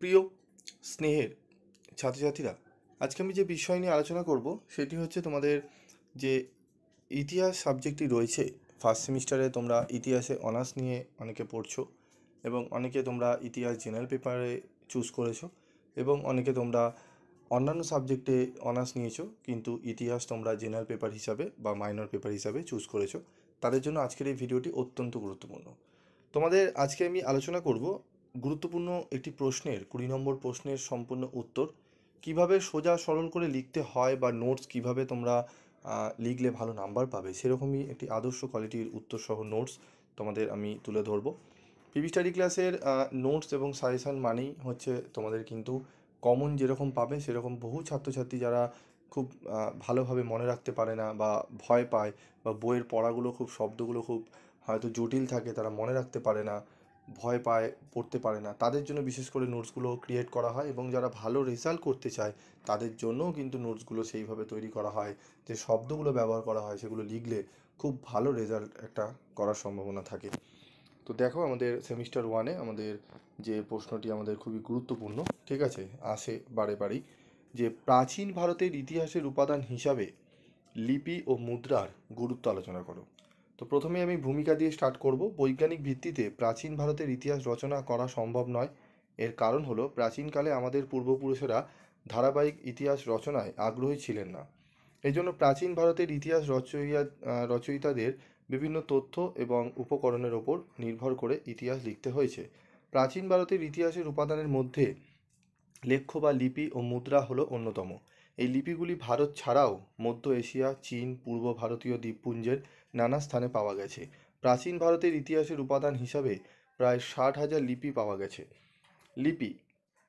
প্রিয় স্নেহের ছাত্রছাত্রীরা, আজকে আমি যে বিষয় নিয়ে আলোচনা করব সেটি হচ্ছে তোমাদের যে ইতিহাস সাবজেক্টটি রয়েছে। ফার্স্ট সেমিস্টারে তোমরা ইতিহাসে অনার্স নিয়ে অনেকে পড়ছো এবং অনেকে তোমরা ইতিহাস জেনারেল পেপারে চুজ করেছো এবং অনেকে তোমরা অন্যান্য সাবজেক্টে অনার্স নিয়েছো কিন্তু ইতিহাস তোমরা জেনারেল পেপার হিসাবে বা মাইনর পেপার হিসাবে চুজ করেছো। তাদের জন্য আজকের এই ভিডিওটি অত্যন্ত গুরুত্বপূর্ণ। তোমাদের আজকে আমি আলোচনা করব গুরুত্বপূর্ণ একটি প্রশ্নের 20 নম্বর প্রশ্নের সম্পূর্ণ উত্তর, কিভাবে সোজা সরল করে লিখতে হয় বা নোটস কিভাবে তোমরা লিখলে ভালো নাম্বার পাবে, সেরকমই একটি আদর্শ কোয়ালিটির উত্তর সহ নোটস তোমাদের আমি তুলে ধরবো। পিভি স্টাডি ক্লাসের নোটস এবং সাজেশান মানেই হচ্ছে তোমাদের কিন্তু কমন যেরকম পাবে সেরকম বহু ছাত্রছাত্রী যারা খুব ভালোভাবে মনে রাখতে পারে না বা ভয় পায় বা বইয়ের পড়াগুলো খুব শব্দগুলো খুব হয়তো জটিল থাকে, তারা মনে রাখতে পারে না, ভয় পায়, পড়তে পারে না, তাদের জন্য বিশেষ করে নোটসগুলো ক্রিয়েট করা হয়। এবং যারা ভালো রেজাল্ট করতে চায় তাদের জন্যও কিন্তু নোটসগুলো সেইভাবে তৈরি করা হয় যে শব্দগুলো ব্যবহার করা হয় সেগুলো লিখলে খুব ভালো রেজাল্ট একটা করার সম্ভাবনা থাকে। তো দেখো, আমাদের সেমিস্টার ওয়ানে আমাদের যে প্রশ্নটি আমাদের খুবই গুরুত্বপূর্ণ, ঠিক আছে, আসে বারে বারেই, যে প্রাচীন ভারতের ইতিহাসের উপাদান হিসাবে লিপি ও মুদ্রার গুরুত্ব আলোচনা করো। তো প্রথমে আমি ভূমিকা দিয়ে স্টার্ট করব। বৈজ্ঞানিক ভিত্তিতে প্রাচীন ভারতের ইতিহাস রচনা করা সম্ভব নয়। এর কারণ হলো প্রাচীনকালে আমাদের পূর্বপুরুষেরা ধারাবাহিক ইতিহাস রচনায় আগ্রহী ছিলেন না। এই জন্য প্রাচীন ভারতের ইতিহাস রচয়িতাদের বিভিন্ন তথ্য এবং উপকরণের ওপর নির্ভর করে ইতিহাস লিখতে হয়েছে। প্রাচীন ভারতের ইতিহাসের উপাদানের মধ্যে লেখ্য বা লিপি ও মুদ্রা হলো অন্যতম। এই লিপিগুলি ভারত ছাড়াও মধ্য এশিয়া, চীন, পূর্ব ভারতীয় দ্বীপপুঞ্জের নানা স্থানে পাওয়া গেছে। প্রাচীন ভারতের ইতিহাসের উপাদান হিসাবে প্রায় 60,000 লিপি পাওয়া গেছে। লিপি,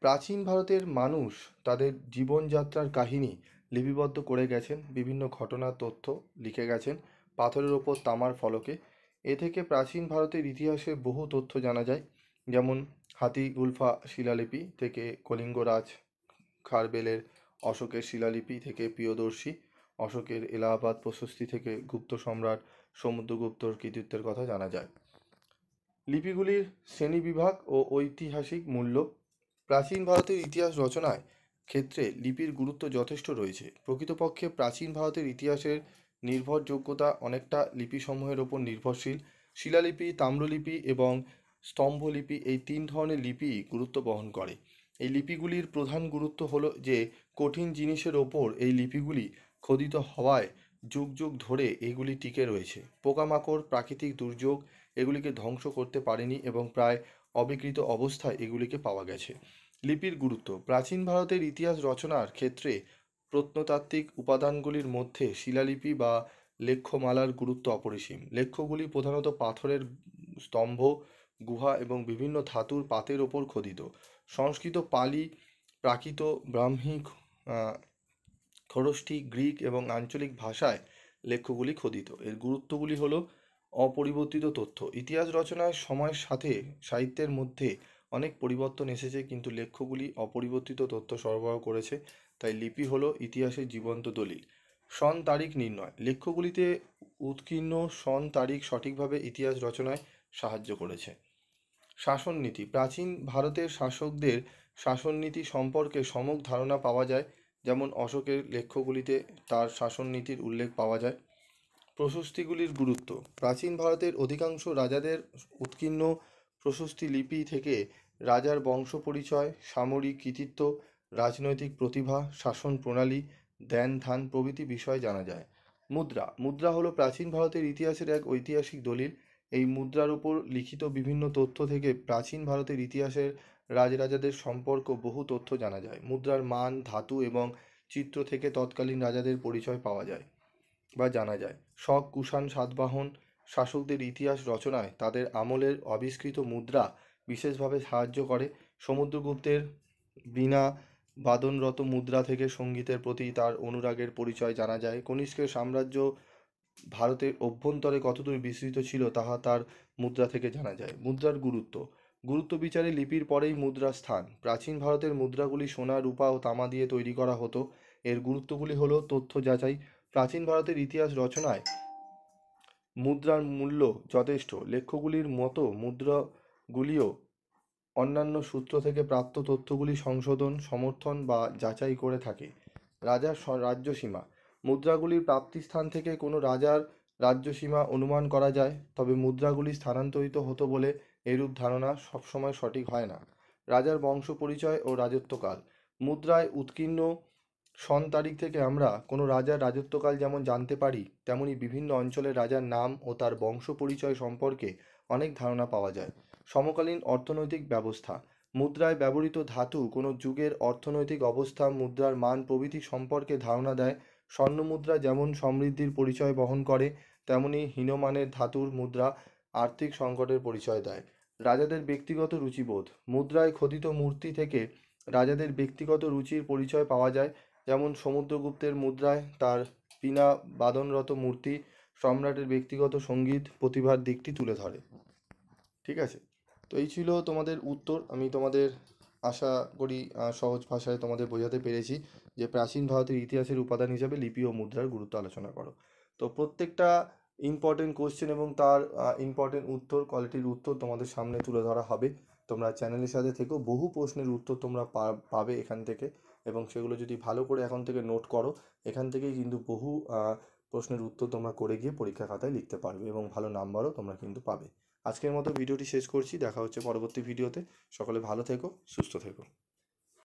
প্রাচীন ভারতের মানুষ তাদের জীবনযাত্রার কাহিনী লিপিবদ্ধ করে গেছেন, বিভিন্ন ঘটনার তথ্য লিখে গেছেন পাথরের ওপর তামার ফলকে। এ থেকে প্রাচীন ভারতের ইতিহাসে বহু তথ্য জানা যায়, যেমন হাতিগুলফা শিলালিপি থেকে কলিঙ্গরাজ খারবেলের, অশোকের শিলালিপি থেকে প্রিয়দর্শী, অশোকের এলাহাবাদ প্রশস্তি থেকে গুপ্ত সম্রাট সমুদ্রগুপ্তর কৃতিত্বের কথা জানা যায়। লিপিগুলির শ্রেণীবিভাগ ও ঐতিহাসিক মূল্য, প্রাচীন ভারতের ইতিহাস রচনায় ক্ষেত্রে লিপির গুরুত্ব যথেষ্ট রয়েছে। প্রকৃতপক্ষে প্রাচীন ভারতের ইতিহাসের নির্ভরযোগ্যতা অনেকটা লিপিসমূহের ওপর নির্ভরশীল। শিলালিপি, তাম্রলিপি এবং স্তম্ভলিপি, এই 3 ধরনের লিপি গুরুত্ব বহন করে। এই লিপিগুলির প্রধান গুরুত্ব হলো যে কঠিন জিনিসের ওপর এই লিপিগুলি খোদিত হওয়ায় যুগ যুগ ধরে এগুলি টিকে রয়েছে। পোকামাকড়, প্রাকৃতিক দুর্যোগ এগুলিকে ধ্বংস করতে পারেনি এবং প্রায় অবিকৃত অবস্থায় এগুলিকে পাওয়া গেছে। লিপির গুরুত্ব, প্রাচীন ভারতের ইতিহাস রচনার ক্ষেত্রে প্রত্নতাত্ত্বিক উপাদানগুলির মধ্যে শিলালিপি বা লেখ্যমালার গুরুত্ব অপরিসীম। লেখ্যগুলি প্রধানত পাথরের স্তম্ভ, গুহা এবং বিভিন্ন ধাতুর পাতের ওপর খোদিত। সংস্কৃত, পালি, প্রাকৃত, ব্রাহ্মী, খরষ্টি, গ্রিক এবং আঞ্চলিক ভাষায় লেখ্যগুলি খোদিত। এর গুরুত্বগুলি হলো অপরিবর্তিত তথ্য, ইতিহাস রচনার সময়ের সাথে সাহিত্যের মধ্যে অনেক পরিবর্তন এসেছে কিন্তু লেখ্যগুলি অপরিবর্তিত তথ্য সরবরাহ করেছে, তাই লিপি হলো ইতিহাসের জীবন্ত দলিল। সন তারিখ নির্ণয়, লেখ্যগুলিতে উৎকীর্ণ সন তারিখ সঠিকভাবে ইতিহাস রচনায় সাহায্য করেছে। শাসননীতি, প্রাচীন ভারতের শাসকদের শাসননীতি সম্পর্কে সম্যক ধারণা পাওয়া যায়, যেমন অশোকের লেখ্যগুলিতে তার শাসননীতির উল্লেখ পাওয়া যায়। প্রশস্তিগুলির গুরুত্ব, প্রাচীন ভারতের অধিকাংশ রাজাদের উৎকীর্ণ প্রশস্তি লিপি থেকে রাজার বংশ পরিচয়, সামরিক কৃতিত্ব, রাজনৈতিক প্রতিভা, শাসন প্রণালী, ধ্যান ধান প্রভৃতি বিষয় জানা যায়। মুদ্রা, মুদ্রা হলো প্রাচীন ভারতের ইতিহাসের এক ঐতিহাসিক দলিল। এই মুদ্রার উপর লিখিত বিভিন্ন তথ্য থেকে প্রাচীন ভারতের ইতিহাসের রাজরাজাদের সম্পর্ক বহু তথ্য জানা যায়। মুদ্রার মান, ধাতু এবং চিত্র থেকে তৎকালীন রাজাদের পরিচয় পাওয়া যায় বা জানা যায়। শক, কুষাণ, সাতবাহন শাসকদের ইতিহাস রচনায় তাদের আমলের আবিষ্কৃত মুদ্রা বিশেষভাবে সাহায্য করে। সমুদ্রগুপ্তের বীণা বাদনরত মুদ্রা থেকে সঙ্গীতের প্রতি তার অনুরাগের পরিচয় জানা যায়। কনিষ্কের সাম্রাজ্য ভারতের অভ্যন্তরে কতদূর বিস্তৃত ছিল তাহা তার মুদ্রা থেকে জানা যায়। মুদ্রার গুরুত্ব, গুরুত্ব বিচারে লিপির পরেই মুদ্রার স্থান। প্রাচীন ভারতের মুদ্রাগুলি সোনা, রূপা ও তামা দিয়ে তৈরি করা হতো। এর গুরুত্বগুলি হলো তথ্য যাচাই, প্রাচীন ভারতের ইতিহাস রচনায় মুদ্রার মূল্য যথেষ্ট। লেখ্যগুলির মতো মুদ্রাগুলিও অন্যান্য সূত্র থেকে প্রাপ্ত তথ্যগুলি সংশোধন, সমর্থন বা যাচাই করে থাকে। রাজার রাজ্যসীমা। মুদ্রাগুলির প্রাপ্তিস্থান থেকে কোনো রাজার রাজ্যসীমা অনুমান করা যায়, তবে মুদ্রাগুলি স্থানান্তরিত হতো বলে এরূপ ধারণা সবসময় সঠিক হয় না। রাজার বংশ পরিচয় ও রাজত্বকাল। মুদ্রায় উৎকীর্ণ সন তারিখ থেকে আমরা কোনো রাজার রাজত্বকাল যেমন জানতে পারি, তেমনি বিভিন্ন অঞ্চলের রাজার নাম ও তার বংশ পরিচয় সম্পর্কে অনেক ধারণা পাওয়া যায়। সমকালীন অর্থনৈতিক ব্যবস্থা। মুদ্রায় ব্যবহৃত ধাতু কোনো যুগের অর্থনৈতিক অবস্থা, মুদ্রার মান প্রভৃতি সম্পর্কে ধারণা দেয়। স্বর্ণ মুদ্রা যেমন সমৃদ্ধির পরিচয় বহন করে, তেমনি হীনমানের ধাতুর মুদ্রা আর্থিক সংকটের পরিচয় দেয়। রাজাদের ব্যক্তিগত রুচিবোধ। মুদ্রায় খোদিত মূর্তি থেকে রাজাদের ব্যক্তিগত রুচির পরিচয় পাওয়া যায়। যেমন সমুদ্রগুপ্তের মুদ্রায় তার বীণা বাদনরত মূর্তি সম্রাটের ব্যক্তিগত সঙ্গীত প্রতিভার দিকটি তুলে ধরে। ঠিক আছে, তো এই ছিল তোমাদের উত্তর। আমি তোমাদের আশা করি সহজ ভাষায় তোমাদের বোঝাতে পেরেছি যে প্রাচীন ভারতের ইতিহাসের উপাদান হিসাবে লিপি ও মুদ্রার গুরুত্ব আলোচনা করো। তো প্রত্যেকটা ইম্পর্টেন্ট কোশ্চেন এবং তার ইম্পর্টেন্ট উত্তর, কোয়ালিটির উত্তর তোমাদের সামনে তুলে ধরা হবে। তোমরা চ্যানেলের সাথে থেকেও বহু প্রশ্নের উত্তর তোমরা পাবে এখান থেকে, এবং সেগুলো যদি ভালো করে এখন থেকে নোট করো, এখান থেকেই কিন্তু বহু প্রশ্নের উত্তর তোমরা করে গিয়ে পরীক্ষা খাতায় লিখতে পারবে এবং ভালো নাম্বারও তোমরা কিন্তু পাবে। আজকের মতো ভিডিওটি শেষ করছি, দেখা হচ্ছে পরবর্তী ভিডিওতে। সকলে ভালো থেকো, সুস্থ থেকো।